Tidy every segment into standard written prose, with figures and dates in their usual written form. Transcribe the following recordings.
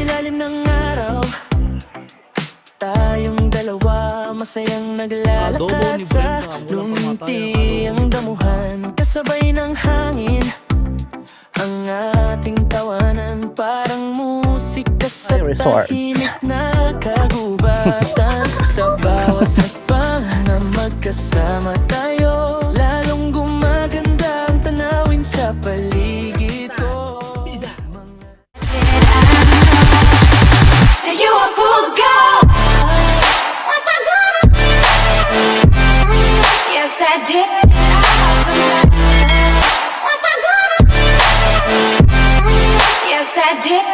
ilalim ng araw, tayong dalawa masayang naglalakad sa lunti ang damuhan. Kasabay ng hangin ang ating tawanan, parang musika sa tahimik na kagubatan. Sa bawat hakbang na magkasama tayo, lalong gumaganda ang tanawin sa paligid ko. You a fool's gold. Yes, I did. Yes, I did.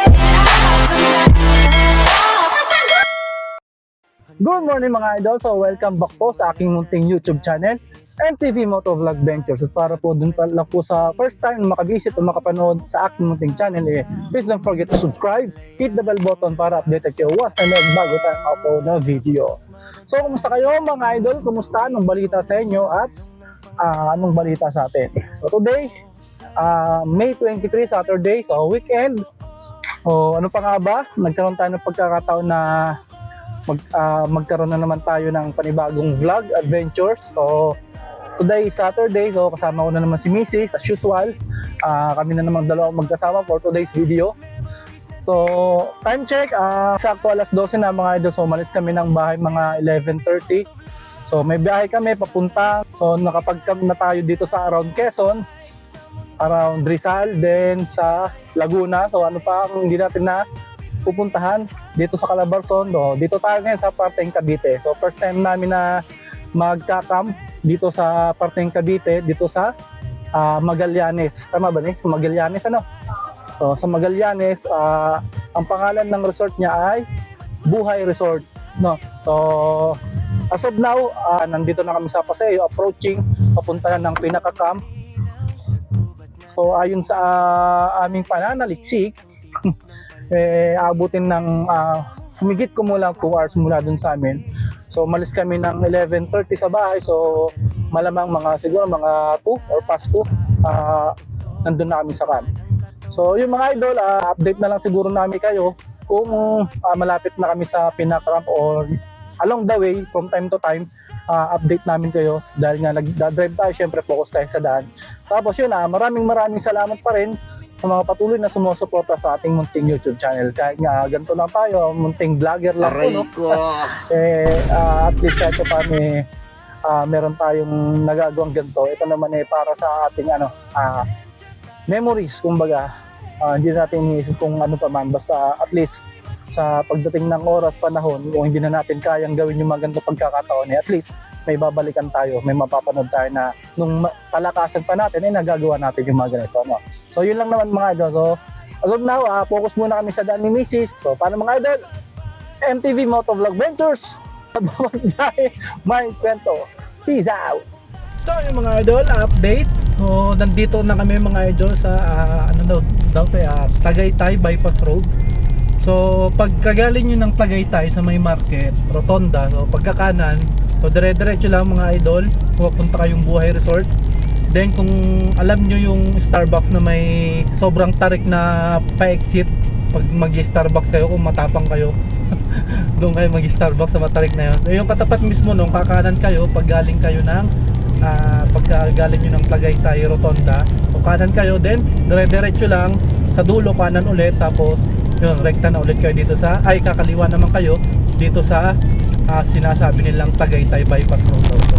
Good morning mga idol! So welcome back po sa aking munting YouTube channel, MTV Motovlog Ventures. At para po dun pala po sa first time makabisit o makapanood sa aking munting channel, please don't forget to subscribe, hit the bell button para updated kayo once na bago tayong upload na video. So kumusta kayo mga idol? Kumusta? Anong balita sa inyo at anong balita sa atin? So today, May 23, Saturday, so weekend. O ano pa nga ba? Nagkaroon tayo ng pagkakataon na magkaroon na naman tayo ng panibagong vlog adventures. So today is Saturday, so kasama ko na naman si Mrs. as usual. Kami na naman dalawang magkasama for today's video. So time check, sakto alas 12 na mga idol. So umalis kami ng bahay mga 11:30. So may biyahe kami papunta. So nakapag-camp na tayo dito sa around Quezon, around Rizal, then sa Laguna. So ano pa ang hindi natin na pupuntahan dito sa Calabarzon. Dito tayo ngayon sa parteng Cavite. So first time namin na magka-camp dito sa parteng Cavite, dito sa Magallanes. Tama ba ni? Sa Magallanes ano? So sa Magallanes, ang pangalan ng resort niya ay Buhay Resort, no? So as of now, nandito na kami sa Paseo, approaching papunta na ng pinaka-camp. So ayon sa aming pananaliksik, abutin ng humigit kumulang 2 hours mula dun sa amin. So malis kami ng 11:30 sa bahay. So malamang siguro mga 2 or past 2 nandun na kami sa camp. So yung mga idol, update na lang siguro namin kayo kung malapit na kami sa pinaka-camp or along the way from time to time. Update namin kayo dahil nga nagda-drive tayo, syempre focus tayo sa daan. Tapos yun, maraming salamat pa rin sa mga patuloy na sumusuporta sa ating munting YouTube channel. Kahit nga ganito lang tayo, munting vlogger lang po, no? At least kahit pa meron tayong nagagawang ganito. Ito naman para sa ating memories, kumbaga. Hindi natin iniisip kung ano pa man, basta at least sa pagdating ng oras, panahon, kung hindi na natin kayang gawin yung mga ganito pagkakataon, at least may babalikan tayo, may mapapanood tayo na nung palakasan pa natin, nagagawa natin yung mga ganito, no? So yun lang naman mga idol. So as of now, focus muna kami sa daan ni Mrs. So paano mga idol? MTV Motovlog Ventures, bawat dahil may kwento. Peace out! So yung mga idol, update. So nandito na kami mga idol sa Tagaytay Bypass Road. So pagkagaling nyo ng Tagaytay sa may market, Rotonda, so pagkakanan, so dire-diretso lang mga idol, pupunta kayong Buhay Resort. Then kung alam nyo yung Starbucks na may sobrang tarik na pa-exit, pag mag-Starbucks kayo, kung matapang kayo, doon kayo mag-Starbucks sa matarik na yun. Yung katapat mismo nung kakanan kayo, pag galing kayo ng pagkagaling nyo ng Tagaytay Rotonda, so kanan kayo, then dire-diretso lang sa dulo, kanan ulit, tapos yun, rekta na ulit kayo dito sa, kakaliwa naman kayo dito sa sinasabi nilang Tagaytay Bypass Road. So,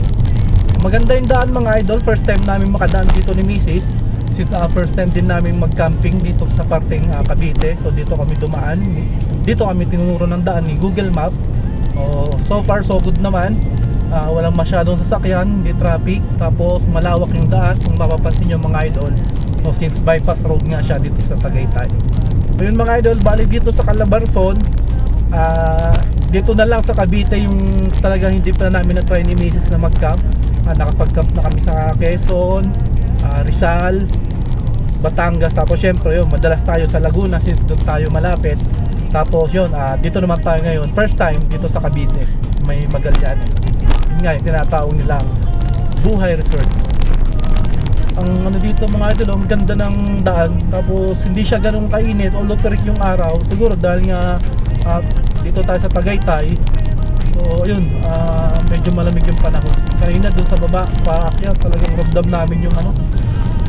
maganda yung daan mga idol, first time namin makadaan dito ni Mrs. Since first time din namin mag-camping dito sa parteng Cavite. So dito kami dumaan, dito kami tinuro ng daan ni Google Map. So far so good naman, walang masyadong sasakyan, hindi traffic, tapos malawak yung daan kung mapapansin nyo mga idol. So since bypass road nga siya dito sa Tagaytay. So yun mga idol, bali dito sa Calabarzon, dito na lang sa Cavite yung talagang hindi pa namin na-try ni Mrs. na mag-camp. Nakapag-camp na kami sa Quezon, Rizal, Batangas, tapos syempre yun, madalas tayo sa Laguna since doon tayo malapit. Tapos yun, dito naman tayo ngayon, first time dito sa Cavite, may Magallanes. Yun nga yung tinatawag nilang Buhay Resort. Ang ano dito mga idol, ang ganda ng daan. Tapos hindi siya ganun kainit, although terik yung araw. Siguro dahil nga dito tayo sa Tagaytay. So ayun, medyo malamig yung panahon. Kanina dun sa baba, paakyat, talagang ramdam namin yung ano,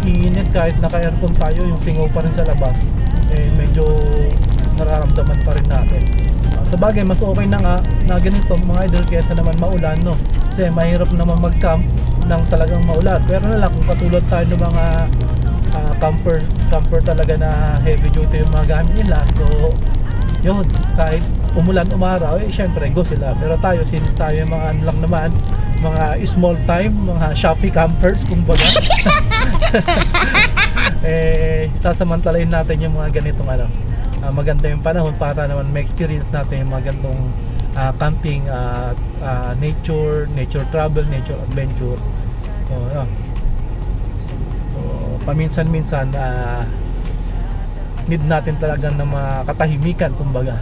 init kahit naka-aircon tayo, yung singaw pa rin sa labas. Eh medyo nararamdaman pa rin natin. Sa bagay, mas okay na nga na ganito mga idol kaysa naman maulan, no? Kasi mahirap naman mag-camp nang talagang maulan. Pero na lang kung katulad tayo ng mga camper talaga na heavy duty yung mga gamit nila. So yun, kahit umulan umaraw, eh syempre go sila. Pero tayo, since tayo yung mga ano lang naman, mga small time, mga Shopee campers kumbaga. Eh sasamantalahin natin yung mga ganitong ano, maganda yung panahon para naman ma-experience natin yung mga ganitong camping, nature travel, nature adventure. So, so paminsan-minsan need natin talaga na makatahimikan kumbaga.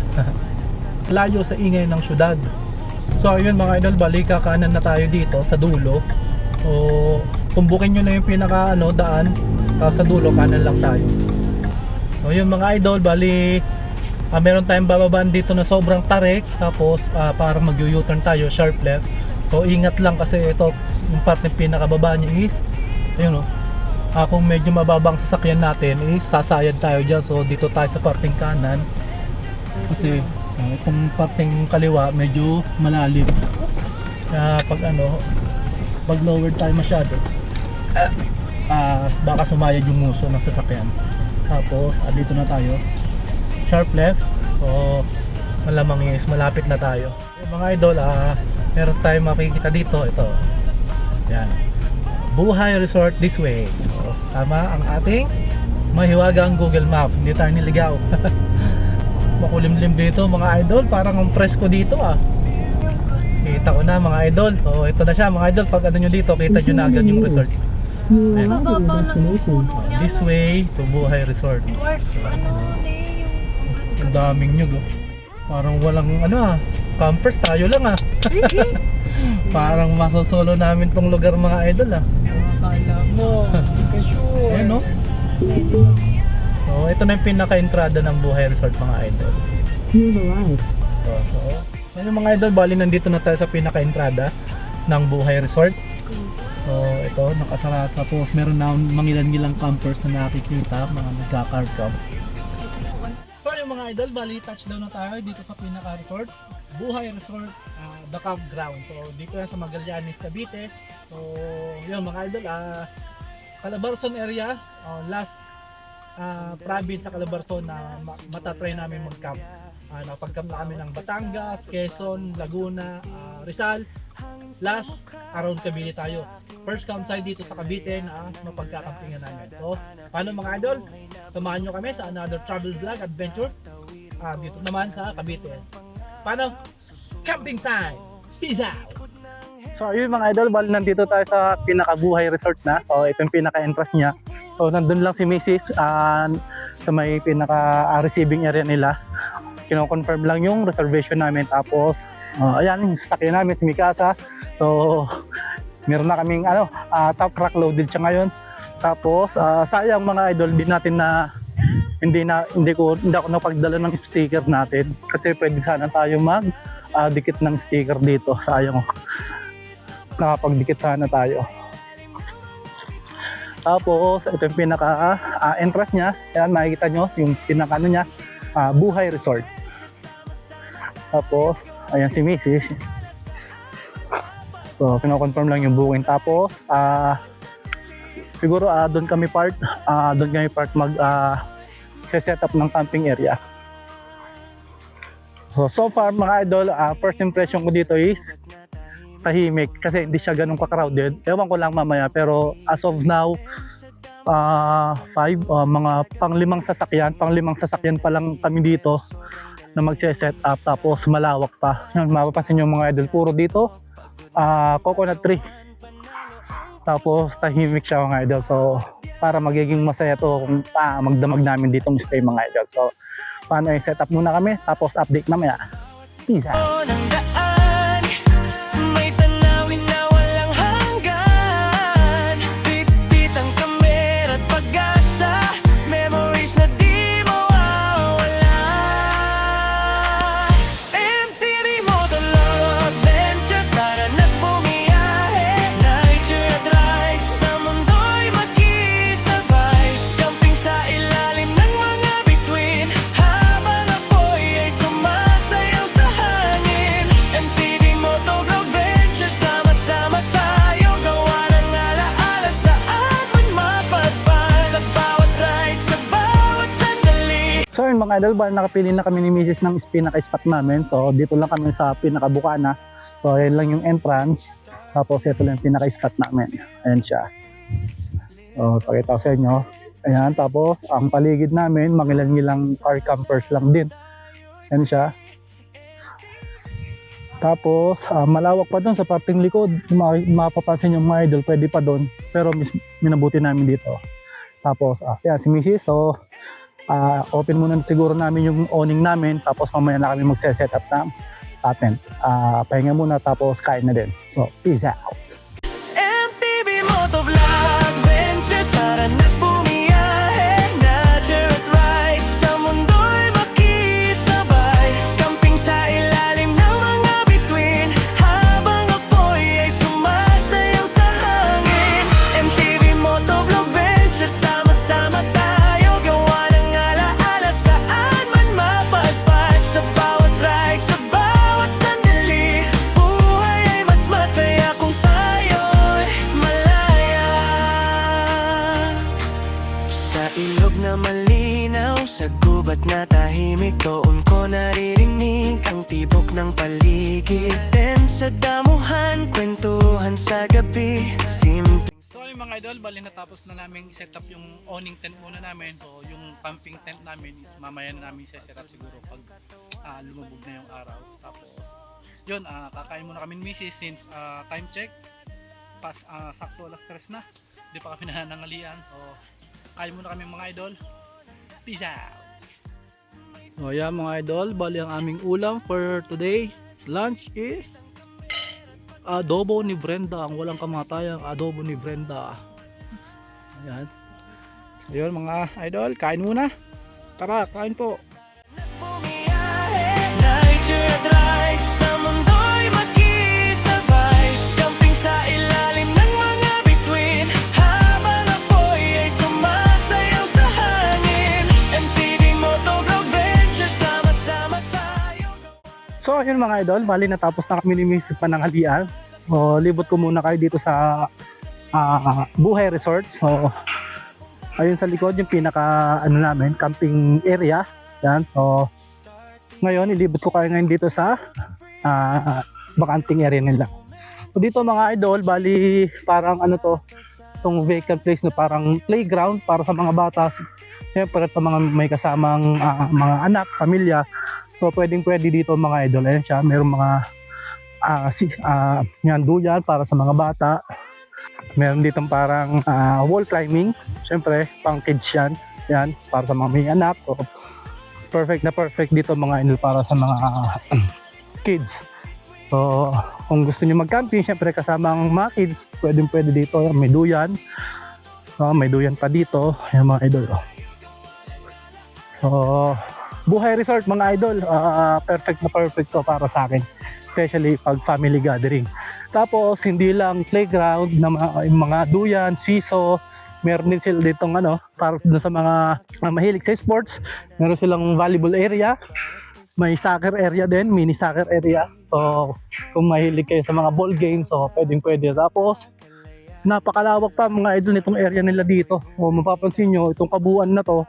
Layo sa ingay ng syudad. So ayun mga idol, balik kakanan na tayo dito sa dulo. So tumbukin nyo na yung pinaka daan, sa dulo kanan lang tayo. So yun mga idol, bali meron tayong bababaan dito na sobrang tarik. Tapos para mag-U-turn tayo, sharp left. So ingat lang kasi ito yung part ng pinakababa niya is ayun kung medyo mababang sasakyan natin is sasayad tayo dyan. So dito tayo sa parting kanan kasi itong parting kaliwa medyo malalim. Kaya pag lower tayo masyado baka sumayad yung muso ng sasakyan. Tapos dito na tayo, sharp left. So malamang is malapit na tayo. Mga idol, meron tayong makikita dito. Ito, yan, Buhay Resort this way. So, tama ang ating mahiwagang Google Map, hindi tayo niligaw. Makulimlim dito mga idol, parang ang presko dito kita ko na mga idol. So ito na siya mga idol, pag nyo dito kita nyo na agad yung resort. This way to Buhay Resort. Ang daming nyug parang walang campers, tayo lang parang masosolo namin tong lugar mga idol Akala mo, hindi ka sure. Ayan So ito na yung pinaka-entrada ng Buhay Resort mga idol. So yung mga idol, bali nandito na tayo sa pinaka-entrada ng Buhay Resort. So ito, nakasara. Tapos meron na mangilan-ngilang campers na nakikita, mga nagka-car camp. So yung mga idol, bali touchdown na tayo dito sa pinaka-resort, Buhay Resort, the campground. So dito yan sa Magallanes, Cavite. So yun mga idol, Calabarzon area, last province sa Calabarzon na matatry namin mag-camp. Nakapag-camp na kami ng Batangas, Quezon, Laguna, Rizal. Last, around Cavite tayo. First campsite dito sa Cavite na mapagkakampingan namin. So, paano mga idol? Samahan nyo kami sa another travel vlog adventure dito naman sa Cavite. Paano? Camping time! Peace out! So ayun mga idol, bali nandito tayo sa pinaka-Buhay Resort na. So ito yung pinaka-entrance niya. So nandun lang si Mrs. Sa may pinaka-receiving area nila. Kino-confirm lang yung reservation namin. Tapos ayan, sakyan namin si Mikasa. So meron na kaming top rack loaded siya ngayon. Tapos sayang mga idol, din natin na hindi ako napagdala ng sticker natin. Kasi pwede sana tayo dikit ng sticker dito. Sayang nakapagdikit sana tayo. Tapos ito yung pinaka entrance niya. Ayan, makikita nyo yung pinaka niya, Buhay Resort. Tapos ayan si Mrs. So kino-confirm lang yung booking. Tapos siguro doon kami part mag set up ng camping area. So far mga idol, first impression ko dito is tahimik kasi hindi siya ganun ka-crowded. Ewan ko lang mamaya, pero as of now mga pang-limang sasakyan pa lang kami dito na magse-set up. Tapos malawak pa. Yan, mapapansin yung mga idol, puro dito coconut tree. Tapos tahimik siya mga idol. So para magiging masaya to kung magdamag namin dito stay mga idol. So paano i-set up muna kami, tapos update mamaya. Peace out! May tanawin na walang hanggan. Bitbit ang kamay. mga idol, ba nakapili na kami ni Mrs. ng pinaka-spot namin. So dito lang kami sa pinaka-bukana. So ayan lang yung entrance. Tapos ito lang yung pinaka-spot namin. Ayan siya. So pakita ko sa inyo. Ayan, tapos ang paligid namin, mangilan-ngilang car campers lang din. Ayan siya. Tapos malawak pa doon sa parting likod. Mapapansin yung mga idol, pwede pa doon. Pero minabuti namin dito. Tapos yan si Mrs. So open muna siguro namin yung awning namin. Tapos mamaya na kami magse-set up ng tent. Pahinga muna tapos kain na din. So peace out. MTV Motovlog Ventures, tara na bumiyahe. Nature at ride, sa mundo'y makisabay. Camping sa ilalim ng mga bituin, habang apoy ay sumasayaw sa hangin. MTV Motovlog Ventures, sama-sama tayo. Gawa ng alaala saan man mapadpad. Sa bawat ride, sa bawat sandali, buhay ay mas masaya kung tayo'y malaya. Sa ilog na malinaw, sa gubat na tahimik, doon ko naririnig ang tibok ng paligid. Then sa damuhan, kwentuhan sa gabi, simple. So yung mga idol, bali natapos na namin i-set up yung awning tent muna namin. So yung camping tent namin is mamaya na namin i-set up siguro pag lumubog na yung araw. Tapos yun, kakain muna kami ni Mrs. since time check sakto alas 3 na. Hindi pa kami nanangalian. So kain muna kami mga idol. Peace out! So yeah mga idol, bali ang aming ulam for today's lunch is adobo ni Brenda, ang walang kamatayang adobo ni Brenda. Ayan. So yun mga idol, kain muna. Tara, kain po. Bumiyahe, nature at ride, sa mundo'y makisabay. Camping sa ilalim ng mga bituin, habang apoy ay sumasayaw sa hangin. MTV Motovlog Ventures, sama-sama tayo. So yun mga idol, bali natapos na kami ni Mrs. Pananghalian. So libot ko muna kayo dito sa Buhay Resort. So ayun sa likod yung pinaka namin, camping area. Yan. So ngayon ilibot ko kayo ngayon dito sa bakanting area nila. So dito mga idol, bali parang itong vacant place na parang playground para sa mga bata. Siyempre sa mga may kasamang mga anak, pamilya. So pwedeng dito mga idol. Ayan siya, mayroong mga duyan para sa mga bata. Meron dito parang wall climbing. Siyempre pang kids yan. Yan, para sa mga may anak. So, perfect dito mga idol para sa mga kids. So kung gusto niyo mag-camping, siyempre kasama ang mga kids, pwede dito. May duyan. So, may duyan pa dito. Ayan mga idol. So Buhay Resort mga idol, perfect to para sa akin, especially pag family gathering. Tapos hindi lang playground na mga duyan, siso, meron din sila ditong para sa mga mahilig sa sports, meron silang volleyball area, may soccer area din, mini soccer area. So kung mahilig kayo sa mga ball games, so pwede. Tapos napakalawak pa mga idol nitong area nila dito. O mapapansin nyo, itong kabuuan na to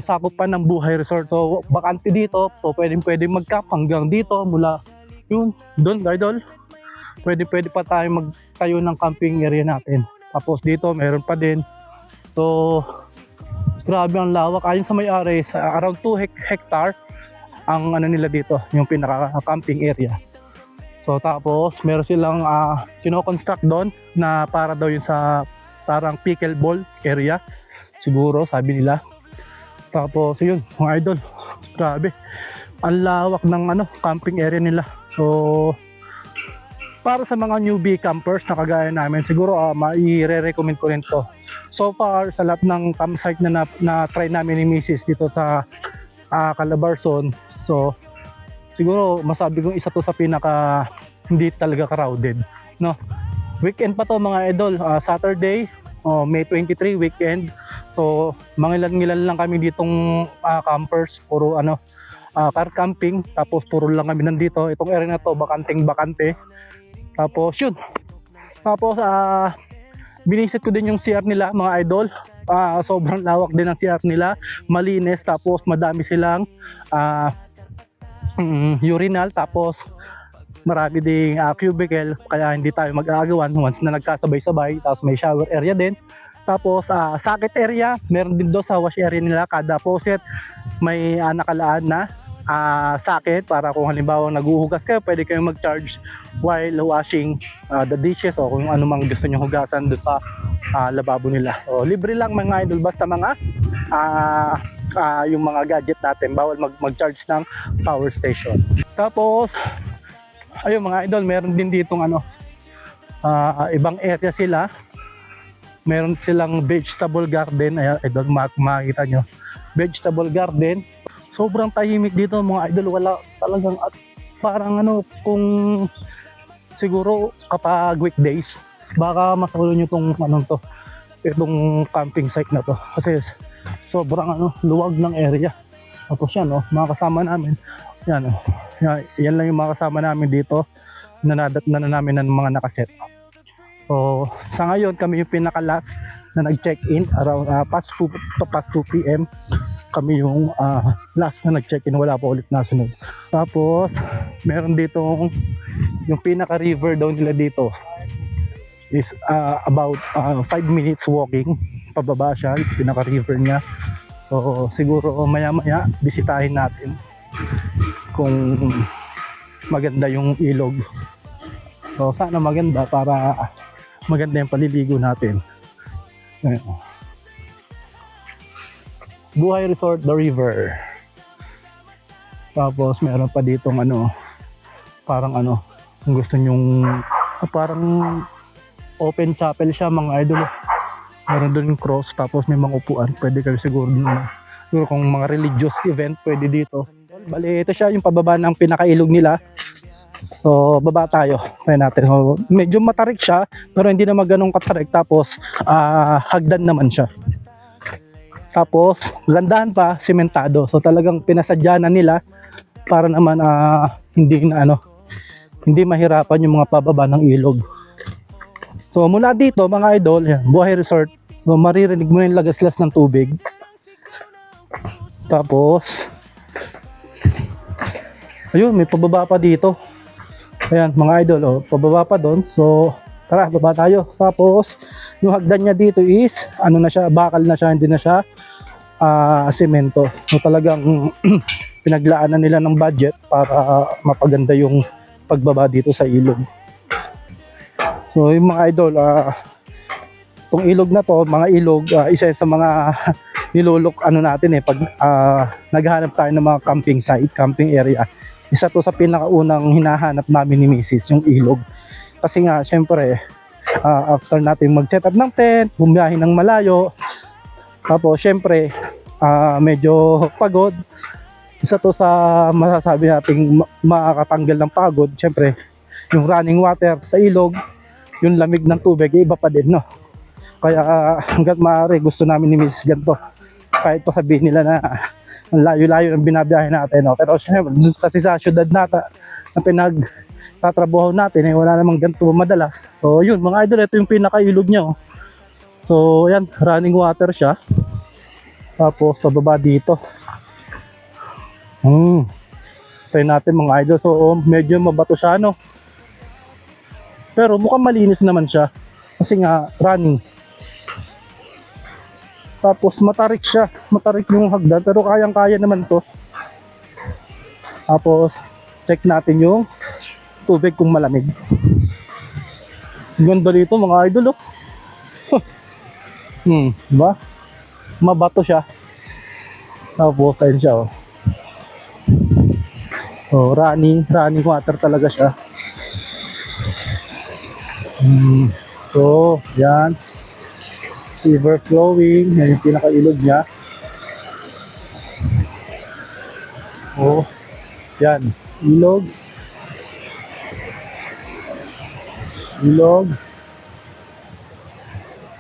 sakop pa ng Buhay Resort. So bakante dito, so pwede mag-camp hanggang dito, mula yun doon idol, pwede pa tayo magtayo ng camping area natin. Tapos dito meron pa din. So grabe ang lawak. Ayon sa may-ari, sa around 2 hectare ang nila dito, yung pinaka camping area. So tapos meron silang sino-construct doon na para daw yun sa parang pickleball area siguro, sabi nila. Tapos yun mga idol, grabe ang lawak ng camping area nila. So para sa mga newbie campers na kagaya namin, siguro i-recommend ko rin to. So far sa lahat ng campsite na try namin ni Mrs. dito sa Calabarzon, so siguro masabi kong isa to sa pinaka hindi talaga crowded, no? Weekend pa to mga idol, Saturday, May 23 weekend. So mangilan-ngilan lang kami ditong campers, puro car camping, tapos puro lang kami nandito. Itong area na to bakante. Tapos yun. Tapos binisit ko din yung CR nila mga idol. sobrang lawak din ng CR nila, malinis, tapos madami silang urinal, tapos marami ding cubicle, kaya hindi tayo mag-aagawan once na nagkasabay-sabay. Tapos may shower area din, tapos socket area, meron din doon sa wash area nila. Kada faucet may nakalaan na socket para kung halimbawa naguhugas kayo, pwede kayong mag-charge while washing the dishes o kung ano mang gusto nyo hugasan doon sa lababo nila. So libre lang mga idol, basta mga yung mga gadget natin, bawal mag-charge ng power station. Tapos ayun mga idol, meron din ditong ibang area sila. Meron silang vegetable garden. Ayan idol, makikita nyo, vegetable garden. Sobrang tahimik dito mga idol, wala talagang parang kung siguro kapag weekdays baka masakulo nyo itong camping site na to, kasi sobrang luwag ng area. Tapos yan mga kasama namin, yan yan lang yung mga kasama namin dito, nanadatnan na namin ng mga nakaset. So sa ngayon kami yung pinaka last na nag-check-in around past 2 PM. Kami yung last na nag-check-in, wala pa ulit nasunod. Tapos meron dito yung pinaka river daw nila dito is about 5 minutes walking pababa siya, yung pinaka river niya. So siguro maya maya bisitahin natin kung maganda yung ilog. So sana maganda para maganda yung paliligo natin. Ayan. Buhay Resort The River. Tapos meron pa ditong parang kung gusto nyong parang open chapel siya mga idol. Meron doon yung cross, tapos may mga upuan, pwede kayo siguro kung mga religious event pwede dito. Bali ito siya yung pababa ng pinakailog nila. So baba tayo, kaya natin. So, medyo matarik siya pero hindi naman ganun katarik, tapos hagdan naman siya. Tapos landahan pa, sementado. So talagang pinasadya na nila para naman hindi mahirapan yung mga pababa ng ilog. So mula dito mga idol, yan, Buhay Resort. So maririnig mo yung lagaslas ng tubig. Tapos ayun, may pababa pa dito. Ayan mga idol, pababa pa doon. So tara, baba tayo. Tapos yung hagdan niya dito is na siya, bakal na siya, hindi na siya semento. So talagang pinaglaanan nila ng budget para mapaganda yung pagbaba dito sa ilog. So yung mga idol, itong ilog na to, mga ilog, isa sa mga nilulok natin pag naghahanap tayo ng mga camping site, camping area. Isa to sa pinakaunang hinahanap namin ni Mrs. yung ilog. Kasi nga syempre after natin mag-set up ng tent, bumiyahin ng malayo, tapos syempre medyo pagod. Isa to sa masasabi nating makakatanggal ng pagod. Syempre yung running water sa ilog, yung lamig ng tubig, iba pa din, no? Kaya hanggat maaari gusto namin ni Mrs. ganito, kahit pa sabihin nila na ang layo-layo ng binabiyahe natin, no? Pero syempre kasi sa syudad na pinagtatrabaho natin wala namang ganito madalas. So yun mga idol, ito yung pinakailog niya, oh. So yan, running water siya. Tapos sa baba dito try natin mga idol. So medyo mabato siya, no? Pero mukhang malinis naman siya kasi nga running. Tapos matarik siya, matarik yung hagdan, pero kayang-kaya naman to. Tapos check natin yung tubig kung malamig. Ganda dito mga idol, oh. Diba? Mabato siya. Tapos ayun siya, oh. So running water talaga siya. So yan, river flowing, yan yung pinakailog niya. Oh, yan, ilog.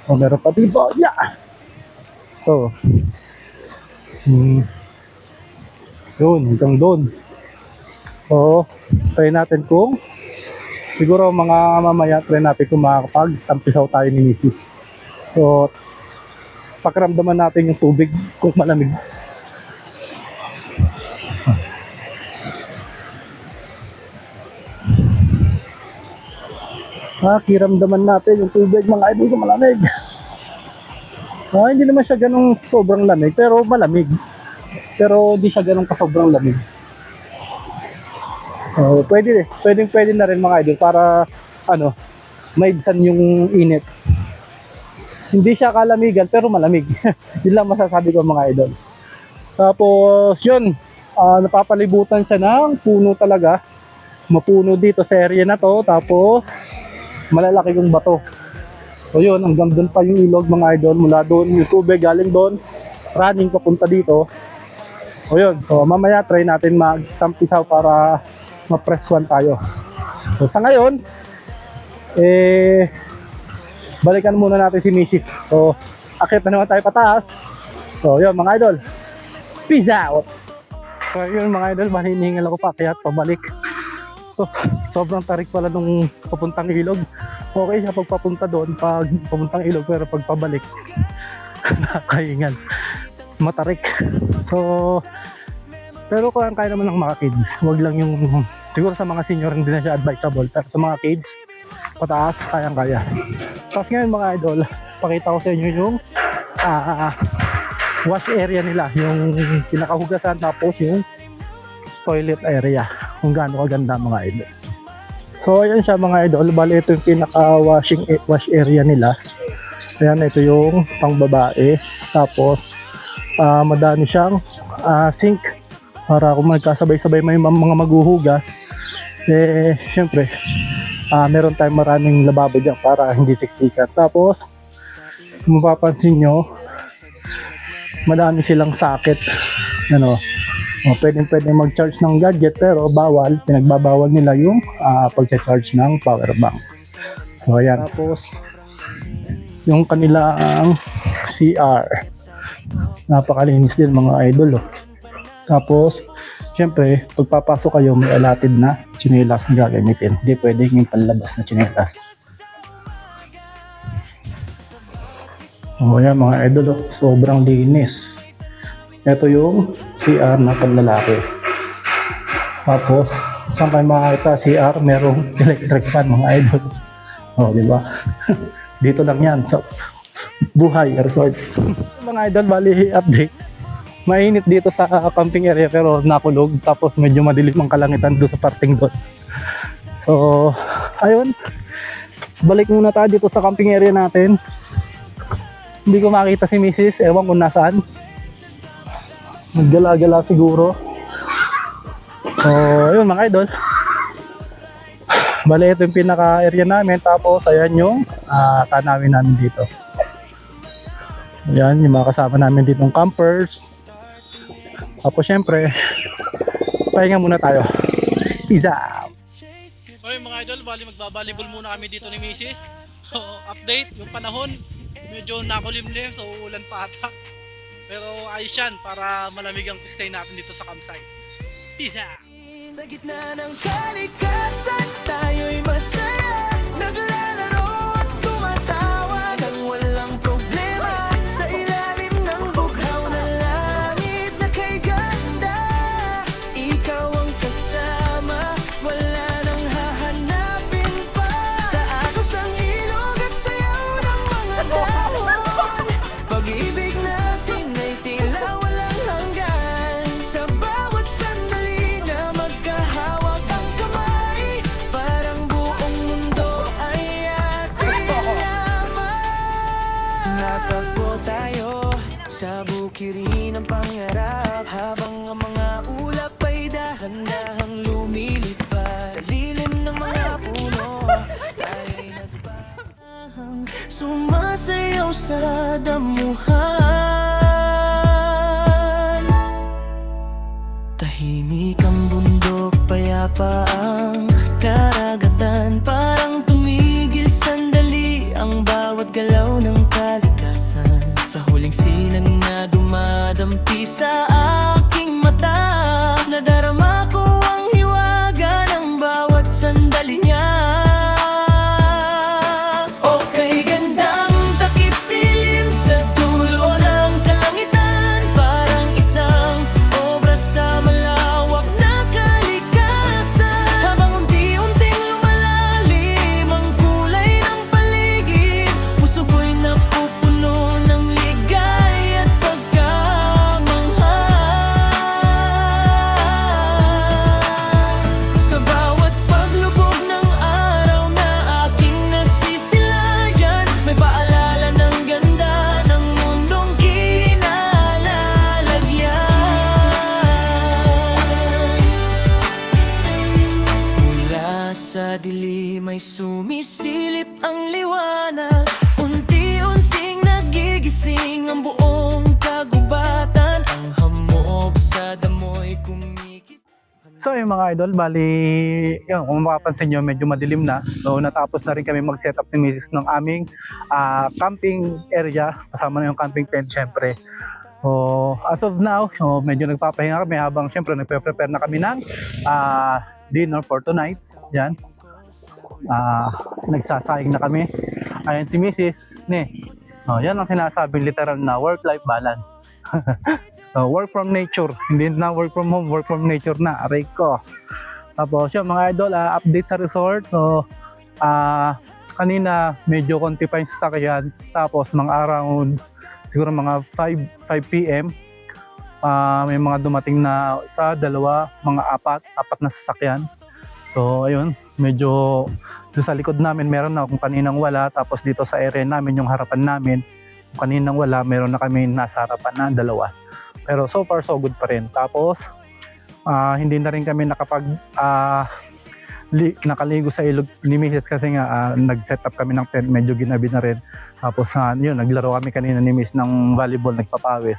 Oh, meron pa dito. Yeah. So yun, hanggang doon. So try natin kung siguro mga mamaya, try natin kung makakapag-tampisaw tayo ni Mrs. So pakiramdaman natin yung tubig kung malamig. Kiramdaman natin yung tubig mga idol kung malamig. Hindi naman siya ganong sobrang lamig pero malamig. Pero hindi siya ganong kasobrang lamig. Pwede na rin mga idol para maibsan yung init. Hindi siya kalamigan pero malamig. Yun lang masasabi ko mga idol. Tapos yun, napapalibutan siya ng puno talaga. Mapuno dito sa area na to. Tapos malalaki yung bato. So yun, hanggang doon pa yung ilog mga idol. Mula doon, yung tubig galing doon, running papunta dito. So yun, so mamaya try natin magtampisaw para ma-press one tayo. So sa ngayon, balikan muna natin si Mrs. So akit na naman tayo pataas. So yun mga idol, peace out! So yun mga idol, maniningal ako pa kaya pabalik. So, sobrang tarik pala nung papuntang ilog. Okay siya pagpapunta doon pag papuntang ilog pero pag pabalik nakakahingal. Matarik. So, pero kung kaya naman ng mga kids, wag lang yung, siguro sa mga senior hindi na siya advisable, pero sa mga kids, pataas, kayang-kaya. Tapos ngayon mga idol, pakita ko sa inyo yung wash area nila, yung pinakahugasan tapos yung toilet area. Kung gaano kaganda mga idol. So ayan siya mga idol, bali ito yung pinaka wash area nila. Ayan, ito yung pang babae. Tapos madami siyang sink para kung magkasabay-sabay may mga maghuhugas, syempre meron tayong maraming lababo dyan para hindi siksikan. Tapos kung mapapansin nyo, madami silang socket. Pwede mag-charge ng gadget pero pinagbabawal nila yung pag-charge ng power bank. So ayan. Tapos yung kanilang CR, napakalinis din mga idol. Tapos syempre pagpapasok kayo may allotted na tsinelas na gagamitin. Hindi pwedeng yung panlabas na tsinelas. Ayan mga idol, sobrang linis. Ito yung CR na panlalaki. Tapos, saan kayo makakita CR? Merong electric fan mga idol. Di ba? Dito lang yan sa Buhay Resort. Mga idol, bali update. Mainit dito sa camping area pero nakulog. Tapos medyo madilim ang kalangitan doon sa parting doon. So, ayun. Balik muna tayo dito sa camping area natin. Hindi ko makita si Mrs. Ewan kung nasaan. Naggala-gala siguro. So, ayun mga idol. Bale, ito yung pinaka-area namin. Tapos, ayan yung tanawin namin dito. So, ayan, yung mga kasama namin dito ng campers. Tapos, syempre, pahinga muna tayo. Peace out! So, yung mga idol, bali magbabalibol muna kami dito ni Mrs. So, update, yung panahon, medyo nakulimlim, so ulan pa ata. Pero ayos yan para malamig ang stay natin dito sa campsite. Peace out! Sa gitna ng kalikasan, tayo'y masaya. Naglalaro at tumatawa nang walang problema. Sa ilalim ng bughaw na langit na kay ganda. Ikaw ang kasama, wala nang hahanapin pa. Sa agos ng ilog at sayaw ng mga dahon. Pag-ibig natin ay tila walang hanggan. Sa bawat sandali na magkahawak ang kamay, parang buong mundo ay atin lamang. Natakbo tayo sa bukirin ng pangarap, habang ang mga ulap ay dahan-dahang lumilipad. Sa lilim ng mga puno, tayo'y nagbahang sumasayaw sa damuhan. Tahimik ang bundok, payapa ang karagatan. Parang tumigil sandali ang bawat galaw ng kalikasan. Sa huling sinag na dumadampi sa aking mata, nadarama ko ang hiwaga ng bawat sandali niya. Okay, gandang takip silim sa dulo Sumisilip ang liwanag, unti-unting nagigising ang buong kagubatan. Ang hamog sa damoy kumikis. So yung mga idol, bali, yun, kung makapansin nyo, medyo madilim na. So natapos na rin kami mag-set up ni Mrs. ng aming camping area. Kasama na yung camping tent syempre. So as of now, so, medyo nagpapahinga kami habang syempre nagpe-prepare na kami ng dinner for tonight. Yan. Nagsasayang na kami. Ayan si Mrs. Oh, yan ang sinasabing literal na work-life balance. So, work from nature. Hindi na work from home, work from nature na. Aray ko. Tapos yun mga idol, update sa resort. So, kanina medyo konti pa yung sasakyan. Tapos mga around siguro mga 5 PM. May mga dumating na isa, dalawa, mga apat na sasakyan. So ayun, medyo sa likod namin meron na kung kaninang wala. Tapos dito sa area namin, yung harapan namin, kung kaninang wala, meron na kami nasa harapan na dalawa. Pero so far so good pa rin. Tapos hindi na rin kami nakaligo sa ilog ni Mrs. kasi nga nag-set up kami ng tent, medyo ginabi na rin. Tapos yun, naglaro kami kanina ni Miss ng volleyball, nagpapawis.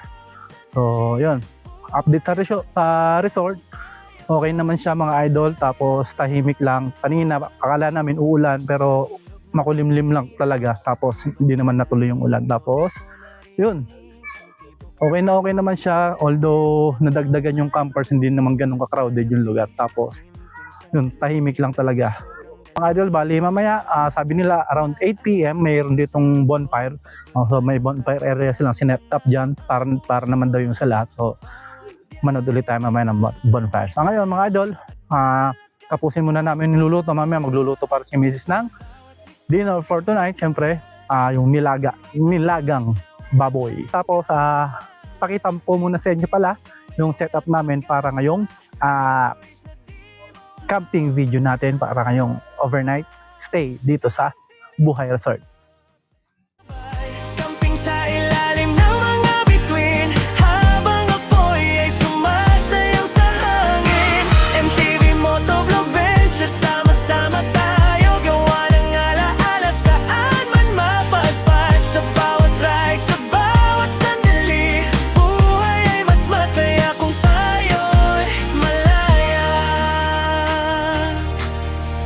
So yun, update sa resort. Okay naman siya mga idol, tapos tahimik lang. Kanina akala namin uulan pero makulimlim lang talaga, tapos hindi naman natuloy yung ulan. Tapos yun, okay naman siya, although nadagdagan yung campers, hindi naman ganun ka-crowded yung lugar. Tapos yun, tahimik lang talaga. Mga idol, bali mamaya, sabi nila around 8 PM mayroon ditong bonfire. So may bonfire area silang sinet up dyan para naman daw yung sa lahat. So manood ulit tayo mamaya ng bonfire. So ngayon mga idol, tapusin muna namin niluluto. Mamaya magluluto para si Mrs. ng dinner for tonight. Siyempre, yung nilagang baboy. Tapos, pakita po muna sa inyo pala yung setup namin para ngayong camping video natin, para ngayong overnight stay dito sa Buhay Resort. Camping sa ilalim ng mga bituin, habang apoy ay sumasayaw sa hangin. MTV Motovlog Venture, sama-sama tayo, gawa ng alaala saan man mapadpad. Sa bawat ride, sa bawat sandali, buhay ay mas masaya kung tayo'y malaya.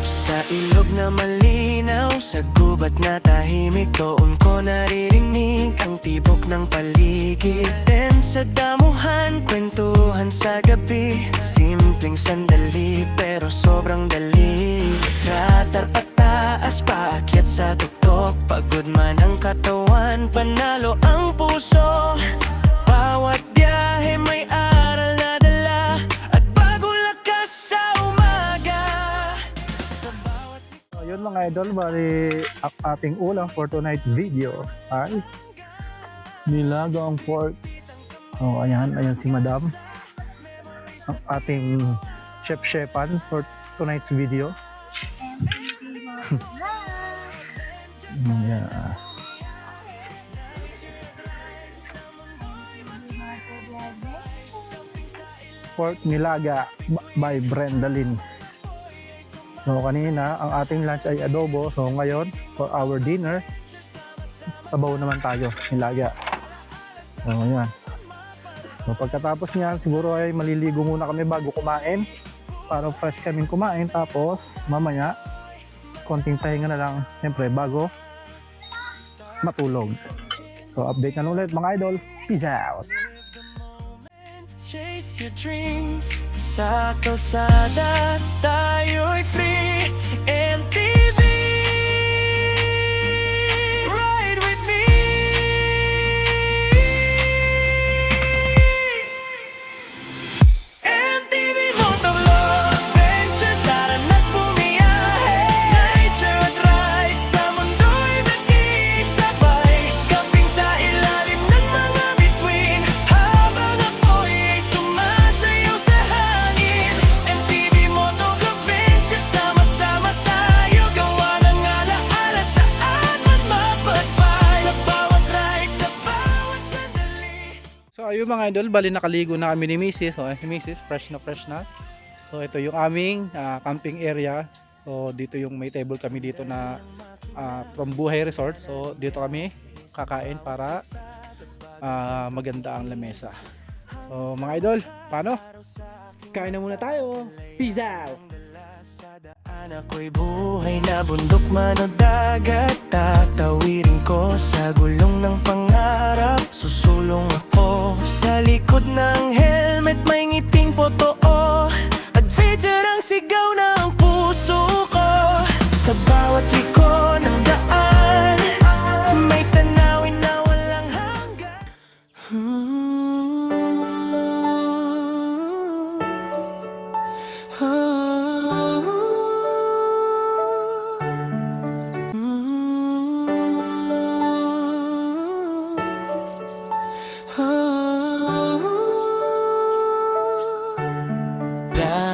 Sa ilog na malinaw, sa gubat na tahimik, doon ko naririnig ang tibok ng paligid. Then sa damuhan, kwentuhan sa gabi, simpleng sandali pero sobrang dali. Tratar pataas, paakyat sa tuktok, pagod man ang katawan, panalo ang puso. Bawat biyahe may aral na dala, at bagong lakas sa umaga. Sa bawat Ayun mga idol, bali ang ating ulam for tonight video ay nilagang pork. Oh, ayan si Madam. Ang ating chef-chefan for tonight's video. Yeah. Pork nilaga by Brenda Lynn. So kanina ang ating lunch ay adobo. So ngayon for our dinner, sabaw naman tayo, nilaga. So ayan. So pagkatapos niyan, siguro ay maliligo muna kami bago kumain para fresh kaming kumain. Tapos mamaya konting pahinga na lang siyempre bago matulog. So update na ulit mga idol. Peace out. Chase your dreams sa kalsada, tayo'y free. MTV, ride with me. MTV Motovlog Ventures, tara na't bumiyahe. Nature at ride, sa mundo'y nag-iisabay. Camping sa ilalim ng mga bituin, habang apoy ay sumasayaw sa hangin. MTV Motovlog Ventures, sama-sama tayo, gawa ng alaala saan man mapadpad. Sa bawat ride, sa bawat sandali. So ayun mga idol, bali nakaligo na kami ni Mrs. So si Mrs. fresh na. So ito yung aming camping area. So dito yung may table kami dito na from Buhay Resort. So dito kami kakain para maganda ang lamesa. So mga idol, paano? Kain na muna tayo. Peace out! Ako'y buhay na bundok man o dagat, tatawirin ko sa gulong ng pangarap. Susulong ako sa likod ng helmet, may ngiting potoo. Adventure ang sigaw ng puso ko. Sa bawat liko ng daan, may tanawin na walang hanggan.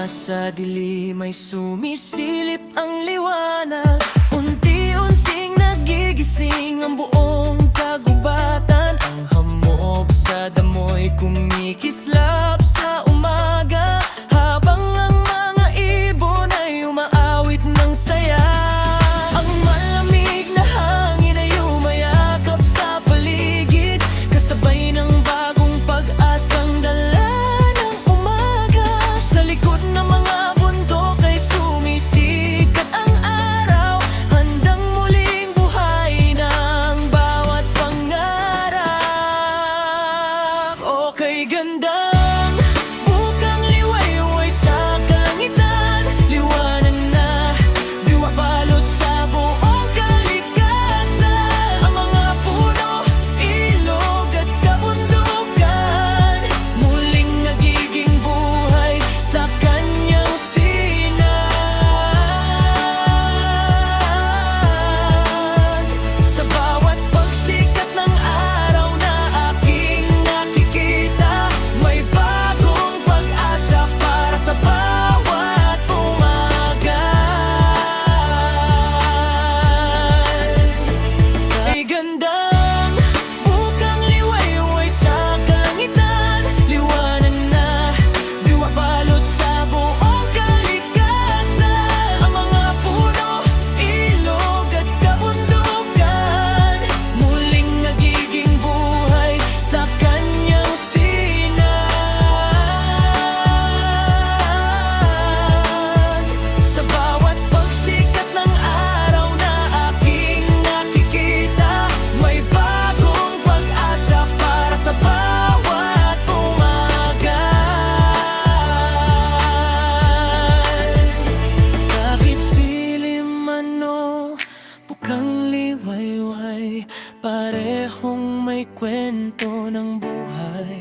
Sa dilim ay sumisilip ang liwanag, unti-unting nagigising ang buong kagubatan. Ang hamog sa damoy kumikislap sa umaga, habang ang mga ibon ay umaawit ng saya. Ang malamig na hangin ay umayakap sa paligid, kasabay ng bagong pag-asang dala ng umaga. Sa likod ng mga bundok ay sumisikat ang araw, handang muling buhay ng bawat pangarap. Okay, gandang bukang liwayway sa kalangitan, liwanag na diwa balot sa buong kalikasan. Ang mga puno, ilog at kabundukan, muling nagiging buhay sa kanyang sinag. Sa bawat pagsikat ng araw na aking nakikita, may bagong pag-asa para sa bawat umaga. Ay gandang bukang liwayway sa kalangitan, liwanag na diwa balot sa buong kalikasan. Ang mga puno, ilog at kabundukan, muling nagiging buhay sa kanyang sinag. Sa bawat pagsikat ng araw na aking nakikita, may bagong pag-asa para sa bawat umaga. Kahit silim man o bukang liwayway, parehong may kwento ng buhay.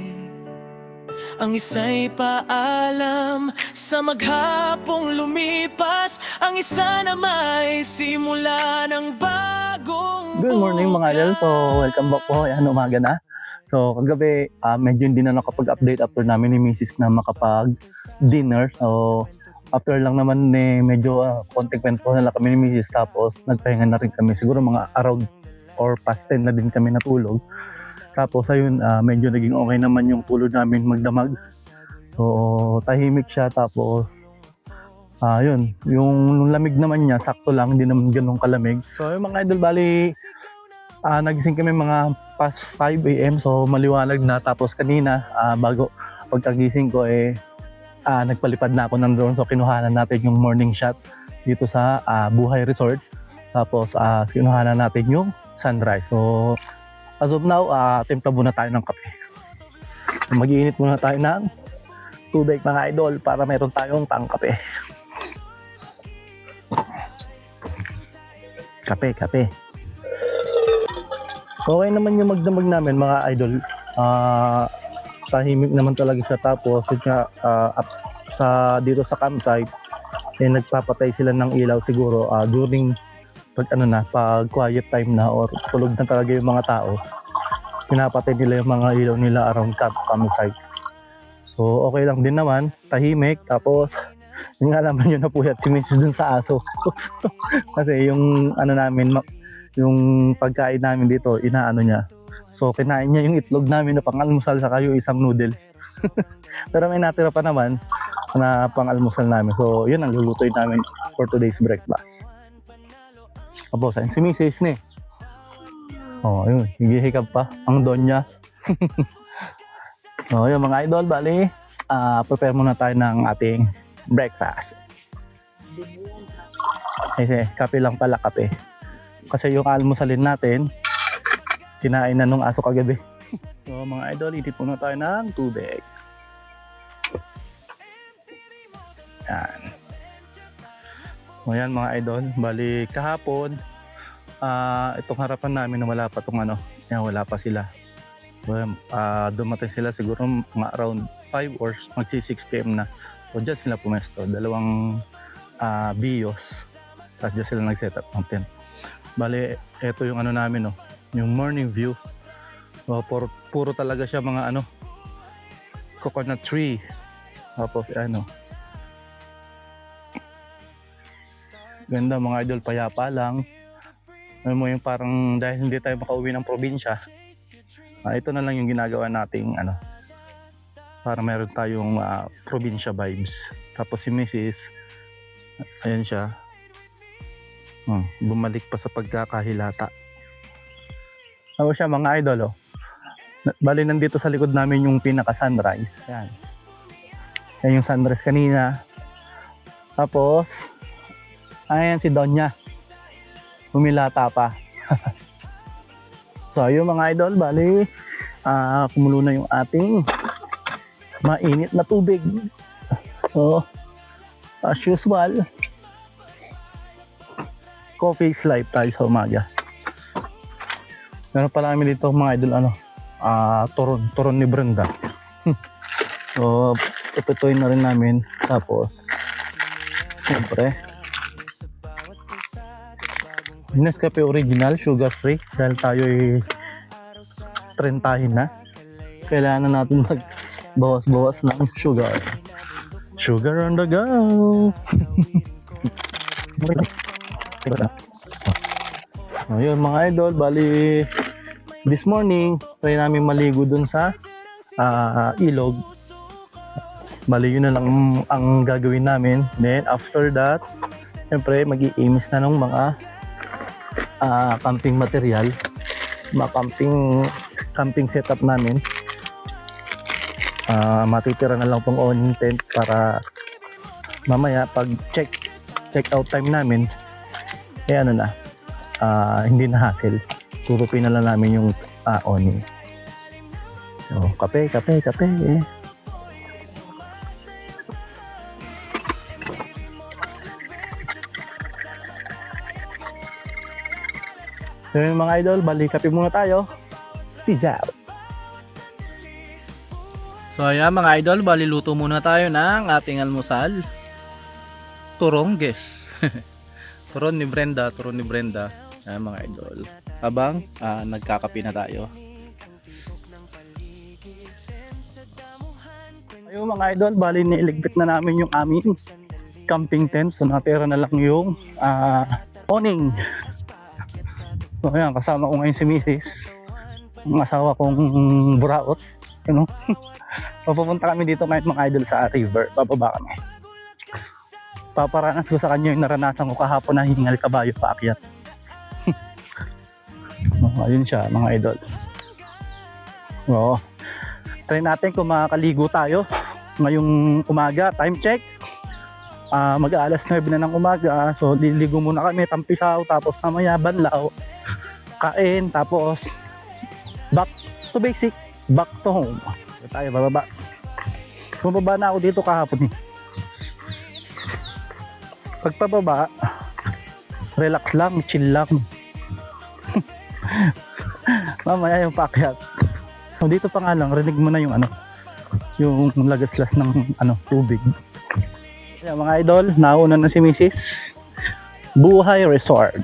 Ang isa'y paalam sa maghapong lumipas, ang isa na may simula ng bagong Good morning mga idol. So welcome back po. Ayan, umaga na. So kagabi medyo hindi na nakapag-update after namin ni Mrs. na makapag-dinner. So after lang naman medyo konting kwento na lang kami ni Mrs. Tapos nagpahinga na rin kami. Siguro mga around or past 10 na din kami natulog. Tapos ayun, medyo naging okay naman yung tulog namin magdamag. So tahimik siya, tapos yun, yung lamig naman niya sakto lang, hindi naman ganun kalamig. So yung mga idol, bali nagising kami mga past 5 AM, so maliwanag na. Tapos kanina bago pagkagising ko nagpalipad na ako ng drone, so kinuhanan natin yung morning shot dito sa Buhay Resort. Tapos kinuhanan natin yung sunrise. So as of now, timpla muna tayo ng kape. Mag-iinit muna tayo ng tubig mga idol para meron tayong pang-kape. Kape. Okay naman yung magdamag namin mga idol. Tahimik naman talaga siya. Tapos dito sa campsite, nagpapatay sila ng ilaw siguro during pag quiet time na or tulog na talaga yung mga tao. Pinapatay nila yung mga ilaw nila around campsite. So okay lang din naman, tahimik. Tapos yung alaman nyo, napuyat si Mrs. dun sa aso. Kasi yung yung pagkain namin dito, inaano niya. So kinain niya yung itlog namin na pang-almusal, saka yung isang noodles. Pero may natira pa naman. na pang-almusal namin. So, yun ang lulutuin namin for today's breakfast. Tapos, ayun si Mrs. ni. Oh, ayun, higihikap pa ang donya. So, yun mga idol, bali, prepare muna tayo ng ating breakfast. Kasi, kape lang pala, kape. Kasi yung almusalin natin, kinain na nung aso kagabi. So mga idol, itip muna tayo ng tubig. Yan. So yan mga idol, bali kahapon, itong harapan namin na wala pa itong yan, wala pa sila. So, dumating sila siguro mga around 5 or magsi 6 PM na. So dyan sila pumesto, dalawang bios. Tapos dyan sila nag-set up ng tent. Bali, ito yung namin, yung morning view. So, puro talaga siya mga coconut tree. Tapos ganda mga idol, payapa lang. Alam mo yung parang dahil hindi tayo makauwi ng probinsya, ito na lang yung ginagawa nating para meron tayong probinsya vibes. Tapos si Mrs. ayan siya, bumalik pa sa pagkakahilata. Ako siya mga idol, bali nandito sa likod namin yung pinaka sunrise. Yan. Yan yung sunrise kanina. Tapos ayan si Donya, humilata pa. So ayun mga idol, bali kumulo na yung ating mainit na tubig. So as usual, coffee is life tayo sa umaga. Meron pala kami dito mga idol turon ni Brenda. So itutuin na rin namin. Tapos siyempre Nescafe original, sugar free. Dahil tayo ay trentahin na, kailangan natin magbawas-bawas ng sugar. Sugar on the go. Ayun mga idol, bali this morning try namin maligo dun sa ilog. Bali yun na lang ang gagawin namin. Then after that, syempre mag-i-imis na ng mga camping material, mga camping setup namin. Matitira na lang pang awning tent para mamaya pag check out time namin hindi na hassle, turupin na lang namin yung awning. So kape So yung mga idol, balik kape muna tayo. Peace out. So ayan mga idol, bali luto muna tayo ng ating almusal. Turongges. Turon ni Brenda. Ayan mga idol. Habang nagkakape na tayo. Ayun mga idol, bali niligpit na namin yung aming camping tent. So natira na lang yung awning. So ayan, kasama ko ngayon si Mrs. Ang asawa kong buraot. Papupunta kami dito ngayon mga idol sa river. Bababa kami. Paparanas ko sa kanya yung naranasan ko kahapon na hingal kabayo paakyat. Ayun siya mga idol. Try natin kung makakaligo tayo ngayong umaga. Time check, mag-aalas 9 na ng umaga. So liligo muna kami, tampisaw, tapos mamaya banlaw, kain, tapos back to basic, back to home. So, tayo bababa. Bumaba na ako dito kahapon Pagpababa, relax lang, chill lang. Mamaya yung paakyat. So dito pa nga lang, rinig mo na yung yung lagaslas ng tubig. Kaya mga idol, nauna na si Mrs. Buhay Resort.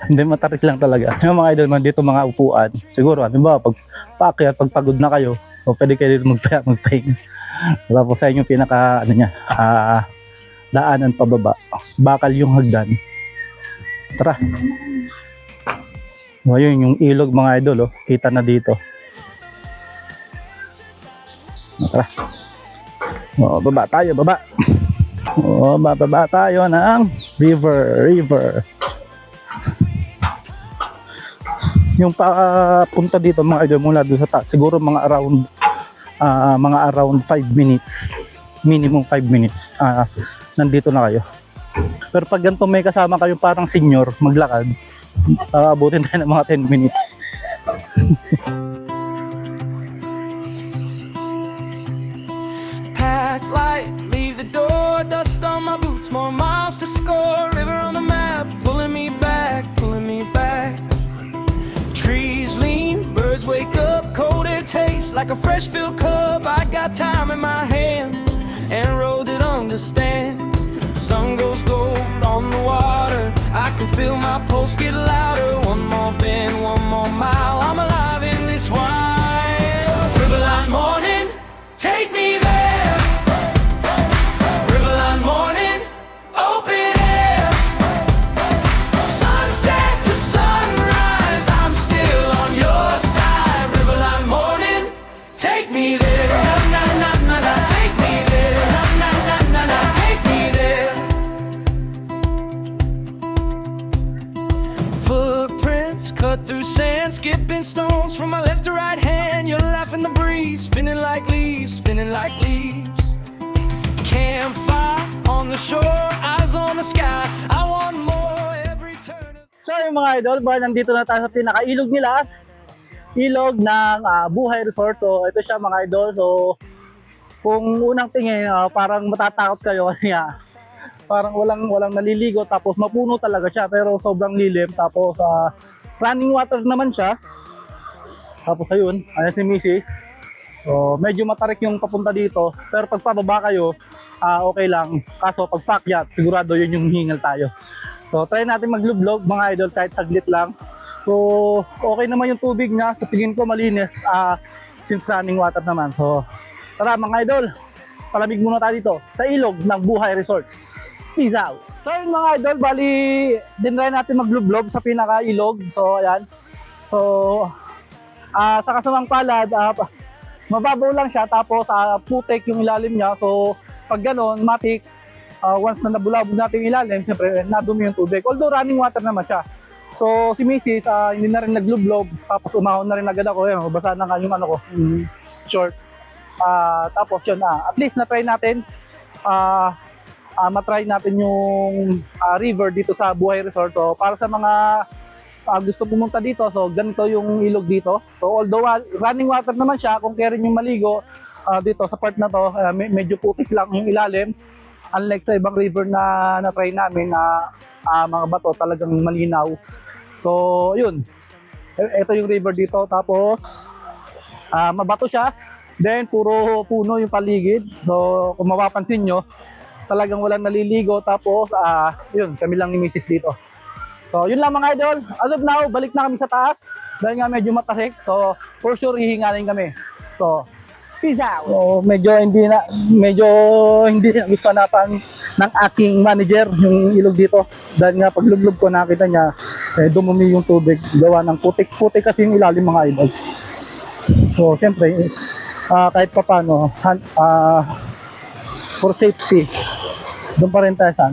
Hindi, matarik lang talaga. Yung mga idol man dito, mga upuan. Siguro, pag paakyat, pag pagod na kayo, pwede kayo dito magpahinga. Tapos sa inyo pinaka daanan pababa, bakal yung hagdan. Tara. O, ayun yung ilog mga idol, oh. Kita na dito. Tara. O, baba tayo, baba. O, bababa tayo ng river. Yung papunta dito mga idol mula doon sa taas, siguro mga around 5 minutes. Minimum 5 minutes. Nandito na kayo. Pero pag ganito may kasama kayo parang senior maglakad, abutin tayo ng mga 10 minutes. Pack light, leave the door, dust on my boots, more miles to score. River on the map, pulling me back, pulling me back. Trees lean, birds wake up, cold air tastes like a fresh filled cup. I got time in my hands and a road that understands. Sun goes gold on the water, I can feel my pulse get louder. One more bend, one more mile, I'm alive in this wild. Riverline morning, take me there. Riverline morning, open air. Sunset to sunrise, I'm still on your side. Riverline morning, take me there. Na na na na, take me there. Na na na na na, take me there. Footprints cut through sand, skipping stones from my left to right hand. You're laughing the breeze, spinning like leaves, spinning like leaves. Campfire on the shore, eyes on the sky. I want more every turn. So yung mga idol, nandito na tayo sa pinakailog nila. Ilog ng Buhay Resort. So ito siya mga idol. So kung unang tingin, parang matatakot kayo kasi parang walang naliligo tapos mapuno talaga siya pero sobrang lilim tapos running water naman siya. Tapos ayun, ayan si Missy. So medyo matarik yung papunta dito pero pag pababa kayo, okay lang. Kaso pag paakyat, sigurado yun yung hingal tayo. So try natin maglublog mga idol kahit saglit lang. So okay naman yung tubig niya. Sa tingin ko malinis since running water naman. So tara mga idol, palamig muna tayo dito sa ilog ng Buhay Resort. Peace out! So yun mga idol, bali dinry natin maglublog sa pinaka-ilog. So ayan. So sa kasamang palad, mababaw lang siya tapos putik yung ilalim niya. So pag gano'n, matik, once na nabulabog natin yung ilalim, siyempre nadumi yung tubig. Although running water naman siya. So si Mrs. Hindi na rin naglublob, tapos umahon na rin agad ako. Yun, basa na nga yung ano ko, short. Tapos yun, at least na-try natin. Matry natin yung river dito sa Buhay Resort. So para sa mga gusto pumunta dito, so ganito yung ilog dito. So although running water naman siya, kung kaya rin yung maligo dito sa part na to, medyo putik lang yung ilalim. Unlike sa ibang river na na-try namin na mga bato talagang malinaw. So yun, ito yung river dito. Tapos mabato siya, then puro puno yung paligid. So kung mapapansin nyo, talagang walang naliligo. Tapos yun, kami lang ni Mrs. dito. So yun lang mga idol. As of now, balik na kami sa taas dahil nga medyo matarik. So for sure hihingalin kami. So peace out. So medyo hindi na gusto napan ng aking manager yung ilog dito. Dahil nga paglublob ko nakita niya dumumi yung tubig. Gawa ng putik-putik kasi yung ilalim mga idol. So siyempre kahit pa paano for safety, doon pa rin tayo sa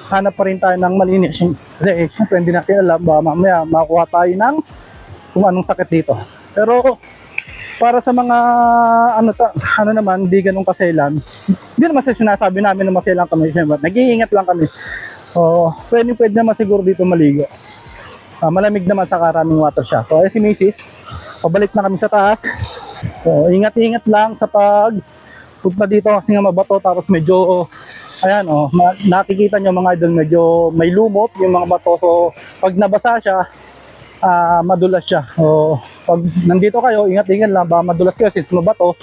hanap pa rin tayo ng malinis. Kasi siyempre hindi natin alam, mamaya makuha tayo ng kung anong sakit dito. Pero para sa mga ano naman, hindi ganun kaselan. Hindi naman sa sinasabi namin na maselan kami, siyempre nag-iingat lang kami. So pwede naman siguro dito maligo. Malamig naman sa running water siya. So si Mrs. Pabalik na kami sa taas. So ingat-ingat lang sa punta dito kasi nga mabato, tapos medyo ayan nakikita nyo mga idol, medyo may lumot yung mga bato. So pag nabasa siya, madulas siya. So pag nandito kayo, ingat-ingat lang, baka madulas kayo since mabato.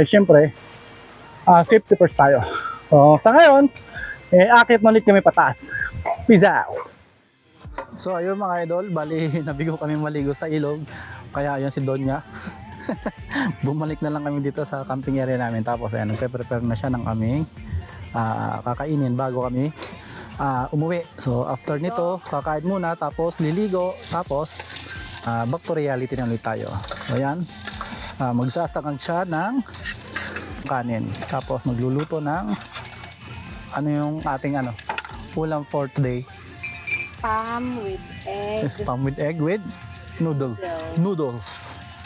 Syempre safety first tayo. So sa ngayon, akit na ulit kami pataas. Peace out! So ayun mga idol, bali nabigo kami maligo sa ilog. Kaya ayun si Donya bumalik na lang kami dito sa camping area namin. Tapos ayan, nagpe-prepare na siya ng aming kakainin bago kami umuwi. So after nito, kakain muna, tapos liligo, tapos back to reality na ulit tayo. So yan, magsasakang siya ng kanin, tapos magluluto ng ano yung ating ulam for today. Spam with egg. Spam with egg with noodles.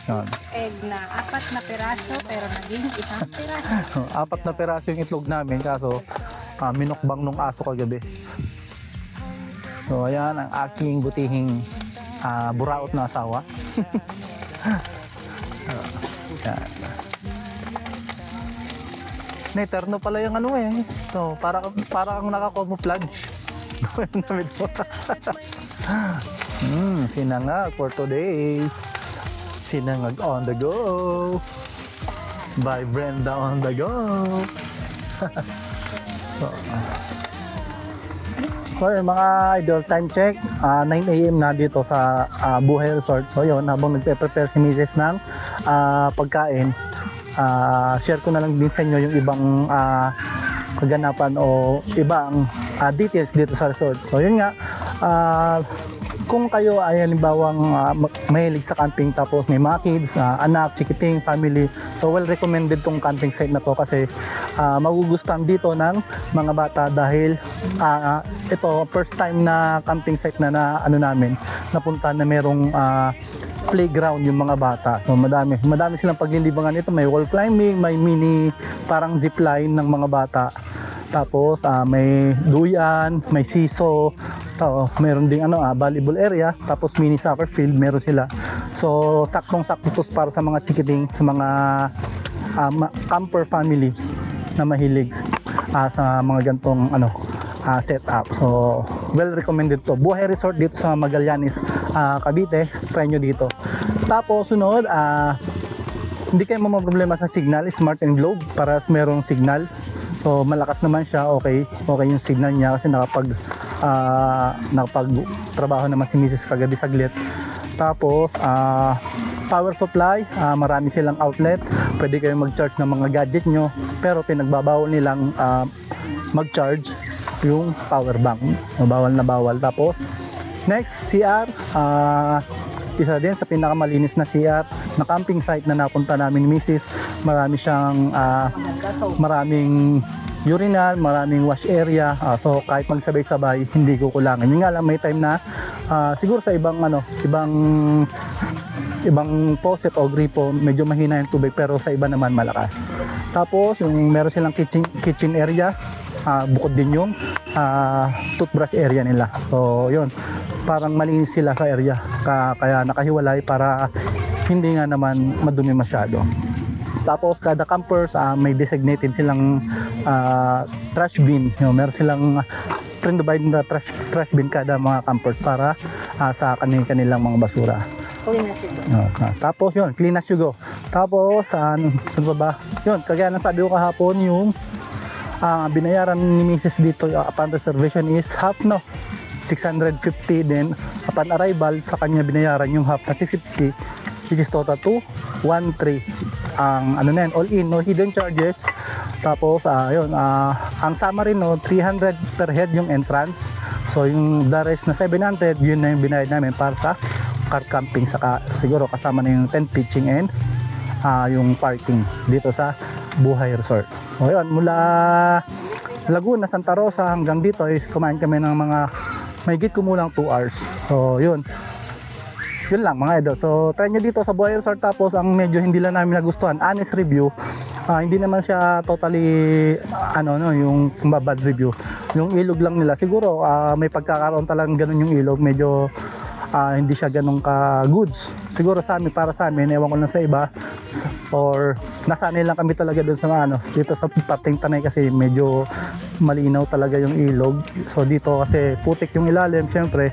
Yan. Egg na 4 na piraso pero naging 1 piraso. 4 na piraso yung itlog namin, kaso minukbang nung aso kagabi. So ayan ang aking butihing buraot na asawa. Yan. Neterno pala yung So para kang naka-camouflage. Sinangag for today. Sinangag on the go. By Brenda on the go. So yun, mga idol, time check, 9 AM na dito sa Buhay Resort. So yun, habang nagpe-prepare si Mrs. ng pagkain, share ko na lang din sa inyo yung ibang kaganapan o ibang details dito sa resort. So yun nga, kung kayo ay halimbawang mahilig sa camping, tapos may mga kids, anak, chikiting, family, so well recommended tong camping site na to kasi magugustuhan dito ng mga bata dahil ito first time na camping site na namin napunta na merong playground yung mga bata. So madami silang paglilibangan ito, may wall climbing, may mini parang zipline ng mga bata. Tapos may duyan, may siso, meron ding volleyball area, tapos mini soccer field meron sila. So saktong-sakto to para sa mga chikiting, sa mga camper family na mahilig sa mga gantong setup. So well recommended to. Buhay Resort dito sa Magallanes, Cavite. Try nyo dito. Tapos sunod, hindi kayo problema sa signal, Smart and Globe para merong signal. So malakas naman siya, okay yung signal niya kasi nakapagtrabaho naman si Mrs. kagabi saglit. Tapos power supply, marami silang outlet, pwede kayong mag-charge ng mga gadget nyo, pero pinagbabawal nilang mag-charge yung power bank, bawal na bawal. Tapos next, CR, isa din sa pinakamalinis na CR na camping site na napunta namin ni Mrs. Marami siyang maraming urinal, maraming wash area, so kahit magsabay-sabay hindi kukulangan. Yun nga lang, may time na siguro sa ibang faucet o gripo medyo mahina yung tubig, pero sa iba naman malakas. Tapos yung meron silang kitchen area, bukod din yung toothbrush area nila. So yun, parang malinis sila sa area, kaya nakahiwalay para hindi nga naman madumi masyado. Tapos kada campers may designated silang trash bin. Meron silang pre-divide na trash bin kada mga campers para sa kanilang mga basura. Tapos yun, clean as you go. Tapos saan pa ba? Yun, kagaya ng sabi ko kahapon, yung binayaran ni Mrs. dito upon reservation is half 650. Then upon arrival sa kanya binayaran yung half na 650, which is total to 1,300. Ang all in, no hidden charges. Tapos yun, ang summary 300 per head yung entrance. So yung the rest na 700, yun na yung binayad namin para sa car camping, saka siguro kasama na yung tent pitching and yung parking dito sa Buhay Resort. So yun, mula Laguna, Santa Rosa hanggang dito is kumain kami ng mga mahigit kumulang 2 hours. So yun lang mga idol. So try nyo dito sa Buhay Resort. Tapos ang medyo hindi lang namin nagustuhan, honest review, hindi naman siya totally yung bad review. Yung ilog lang nila siguro may pagkakaroon talagang ganun yung ilog, medyo hindi siya ganun ka goods siguro sa amin, para sa amin, ewan ko lang sa iba, or nasanay lang kami talaga dun sa dito sa pating Tanay kasi medyo malinaw talaga yung ilog. So dito kasi putik yung ilalim, syempre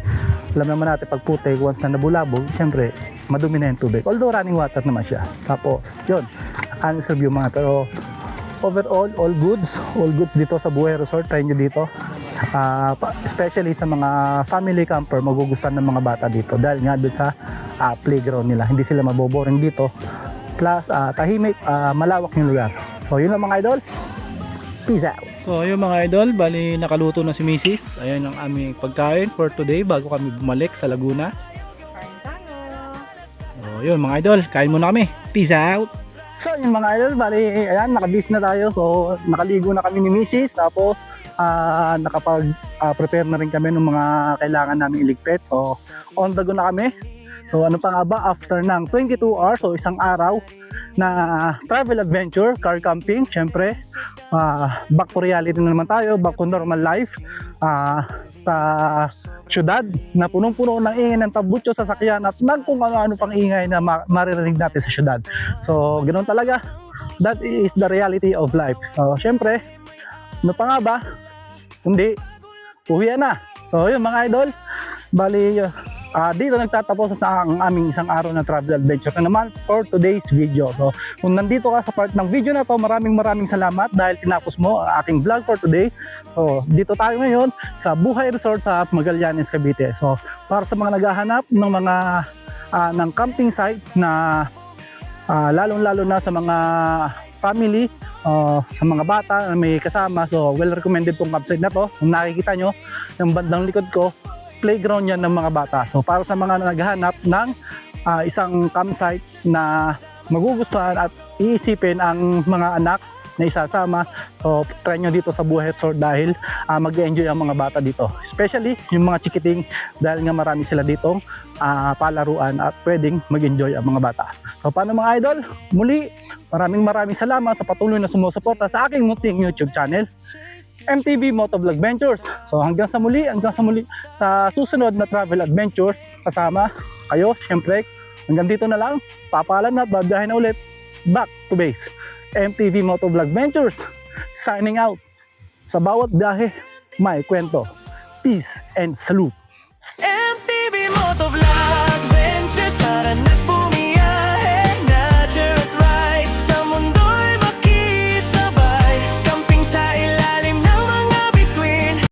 alam naman natin pag putik, once na nabulabog, syempre madumi na yung tubig, although running water naman siya. Tapos yun, honest review mga, pero overall all goods dito sa Buhay Resort. Try nyo dito, especially sa mga family camper, magugustuhan ng mga bata dito dahil nga doon sa playground nila, hindi sila maboboring dito, plus tahimik, malawak yung lugar. So yun lang mga idol, peace out. So ayun mga idol, bali nakaluto na si Mrs. Ayan ang aming pagkain for today bago kami bumalik sa Laguna. Kain tayo. So yun mga idol, kain muna kami. Peace out! So yung mga idol, bali, ayan, nakabis na tayo. So nakaligo na kami ni Mrs. Tapos nakapag-prepare na rin kami ng mga kailangan namin iligpit. So on the go na kami. So ano pa nga ba, after ng 22 hours, so isang araw na travel adventure, car camping, syempre, back to reality na naman tayo, back to normal life sa syudad na punong-puno ng ingay ng tambutso, sasakyan at kung ano-ano pang ingay na maririnig natin sa syudad. So ganoon talaga, that is the reality of life. So syempre, ano pa nga ba, hindi, uwi na. So yun mga idol, bali dito nagtatapos ang aming isang araw na travel adventure na naman for today's video. So kung nandito ka sa part ng video na to, maraming salamat dahil tinapos mo ang aking vlog for today. So dito tayo ngayon sa Buhay Resort sa Magallanes, Cavite. So para sa mga naghahanap ng mga ng camping site na lalong-lalo na sa mga family, sa mga bata na may kasama, so well recommended tong campsite na to. Kung nakikita nyo yung bandang likod ko, playground yan ng mga bata. So para sa mga naghahanap ng isang campsite na magugustuhan at iisipin ang mga anak na isasama, so try nyo dito sa Buhay Resort dahil mag-enjoy ang mga bata dito. Especially yung mga chikiting dahil nga marami sila ditong palaruan at pwedeng mag-enjoy ang mga bata. So paano mga idol? Muli, maraming salamat sa patuloy na sumusuporta sa aking munting YouTube channel, MTV Motovlog Ventures. So hanggang sa muli sa susunod na travel adventures kasama kayo, syempre. Hanggang dito na lang, papaalam na at babiyahin na ulit back to base. MTV Motovlog Ventures signing out. Sa bawat biyahe, may kwento. Peace and salute.